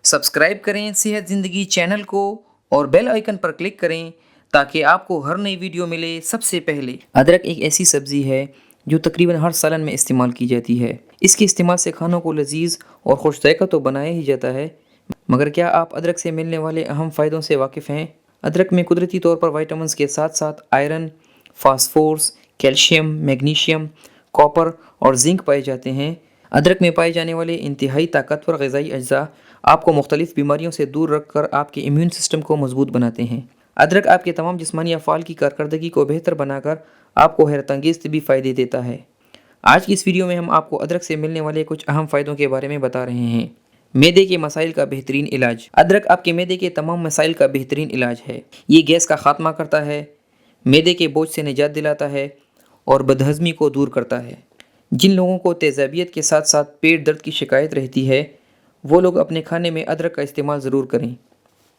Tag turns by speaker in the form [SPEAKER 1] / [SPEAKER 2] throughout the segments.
[SPEAKER 1] Subscribe करें सेहत ज़िंदगी चैनल को और बेल आइकन पर क्लिक करें ताकि आपको हर नई वीडियो मिले सबसे पहले। अदरक एक ऐसी सब्ज़ी है जो तकरीबन हर सालन में इस्तेमाल की जाती है। इसके इस्तेमाल से खानों को लजीज और खुश ज़ायक़ा तो बनाया ही जाता है, मगर क्या आप अदरक से मिलने वाले अहम फ़ायदों से वाकिफ़ हैं? अदरक में कुदरती तौर पर विटामिन्स के साथ साथ iron, phosphorus, calcium, magnesium, copper और जिंक पाए जाते हैं। अदरक में पाए जाने वाले इंतहाई ताकतवर ग़िज़ाई अज्जा आपको मुख्तलिफ़ बीमारियों से दूर रख कर आपके इम्यून सिस्टम को मजबूत बनाते हैं। अदरक आपके तमाम जिस्मानी अफ़ाल की कारकर्दगी को बेहतर बनाकर आपको हैरतअंगेज़ तिबी फ़ायदे देता है। आज की इस वीडियो में हम आपको अदरक से मिलने वाले कुछ अहम फ़ायदों के बारे में बता रहे हैं। मैदे के मसाइल का बेहतरीन इलाज। अदरक आपके मैदे के तमाम मसाइल का बेहतरीन इलाज है। ये गैस का ख़ात्मा करता है, मैदे के बोझ से निजात दिलाता है और बदहज़मी को दूर करता है। जिन लोगों को तेज़ाबियत के साथ साथ पेट दर्द की शिकायत रहती है वो लोग अपने खाने में अदरक का इस्तेमाल ज़रूर करें।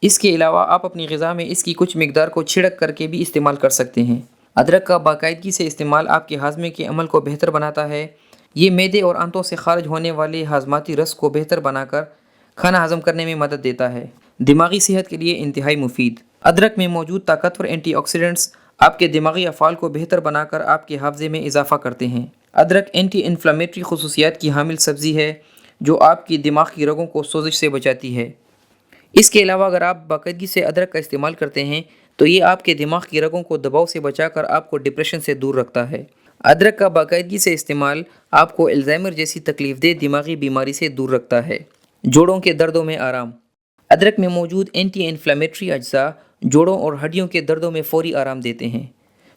[SPEAKER 1] इसके अलावा आप अपनी ग़िज़ा में इसकी कुछ मिक़दार को छिड़क करके भी इस्तेमाल कर सकते हैं। अदरक का बाकायदगी से इस्तेमाल आपके हाज़मे के अमल को बेहतर बनाता है। ये मैदे और आंतों से खारिज होने वाले हाज़माती रस को बेहतर बनाकर खाना हज़म करने में मदद देता है। दिमागी सेहत के लिए इंतहाई मुफीद। अदरक में मौजूद ताकतवर एंटीऑक्सीडेंट्स आपके दिमागी अफ़ाल को बेहतर बनाकर आपके हाफ़ज़े में इजाफ़ा करते हैं। अदरक एंटी इन्फ्लेमेटरी ख़ुसूसियात की हामिल सब्ज़ी है जो आपकी दिमाग की रगों को सोजिश से बचाती है। इसके अलावा अगर आप बाकायदगी से अदरक का इस्तेमाल करते हैं तो ये आपके दिमाग की रगों को दबाव से बचाकर आपको डिप्रेशन से दूर रखता है। अदरक का बाकायदगी से इस्तेमाल आपको अल्ज़ाइमर जैसी तकलीफ़देह दिमागी बीमारी से दूर रखता है। जोड़ों के दर्दों में आराम। अदरक में मौजूद एंटी इन्फ्लेमेटरी अज्जा जोड़ों और हड्डियों के दर्दों में फ़ौरी आराम देते हैं।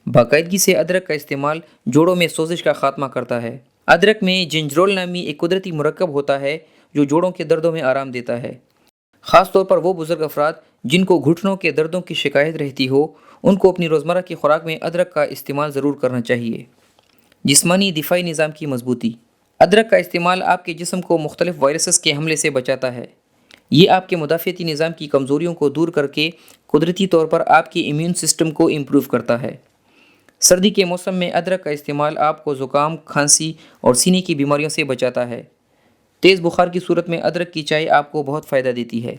[SPEAKER 1] बाकायदगी से अदरक का इस्तेमाल जोड़ों में सोजिश का ख़ात्मा करता है। अदरक में जिंजरोल नामी एक कुदरती मुरक्कब होता है जो जोड़ों के दर्दों में आराम देता है। ख़ास तौर पर वो बुज़ुर्ग अफराद जिनको घुटनों के दर्दों की शिकायत रहती हो उनको अपनी रोज़मर्रा की खुराक में अदरक का इस्तेमाल ज़रूर करना चाहिए। जिस्मानी दिफाई निज़ाम की मजबूती। अदरक का इस्तेमाल आपके जिस्म को मुख्तलिफ़ वायरसेस के हमले से बचाता है। ये आपके मुदाफ़ियती निज़ाम की कमज़ोरियों को दूर करके कुदरती तौर पर आपके इम्यून सिस्टम को इम्प्रूव करता है। सर्दी के मौसम में अदरक का इस्तेमाल आपको ज़ुकाम, खांसी और सीने की बीमारियों से बचाता है। तेज़ बुखार की सूरत में अदरक की चाय आपको बहुत फ़ायदा देती है।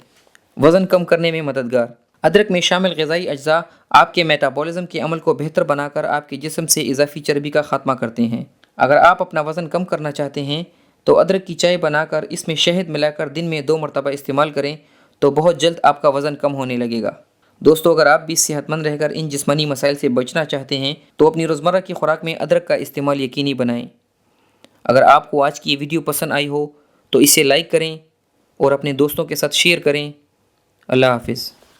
[SPEAKER 1] वज़न कम करने में मददगार। अदरक में शामिल ग़िज़ाई अज्जा आपके मेटाबॉलिज़्म के अमल को बेहतर बनाकर आपके जिस्म से इजाफ़ी चर्बी का ख़ात्मा करते हैं। अगर आप अपना वज़न कम करना चाहते हैं तो अदरक की चाय बनाकर इसमें शहद मिलाकर दिन में 2 मरतबा इस्तेमाल करें तो बहुत जल्द आपका वज़न कम होने लगेगा। दोस्तों, अगर आप भी सेहतमंद रहकर इन जिस्मानी मसाइल से बचना चाहते हैं तो अपनी रोज़मर्रा की खुराक में अदरक का इस्तेमाल यकीनी बनाएं। अगर आपको आज की ये वीडियो पसंद आई हो तो इसे लाइक करें और अपने दोस्तों के साथ शेयर करें। अल्लाह हाफ़िज़।